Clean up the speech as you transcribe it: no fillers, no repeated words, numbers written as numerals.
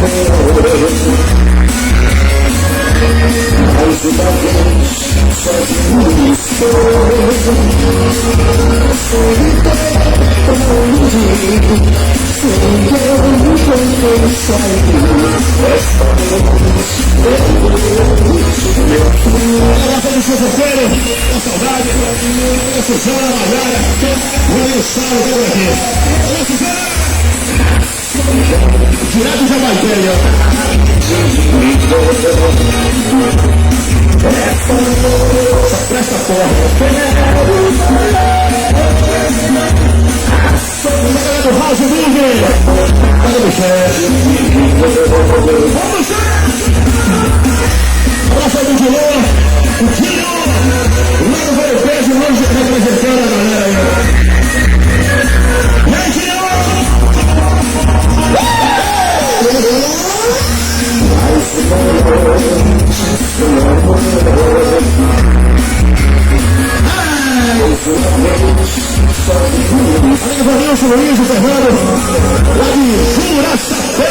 Mais uma vez, sozinho estou. Essa de sexta-feira, a saudade, a Suzana, a Mayara, o Gustavo por aqui. Olha, Suzana! Direto de Abaiteia. Só presta porra. Do House Movie. Olha o chefe. Vamos, chefe! Abraço aí do Dilô, o Tio, lá no Velho Peso, hoje representando a galera aí. E aí, Tio! Olha, Vanilson, Luiz, o Fernando, lá de Juraçapé.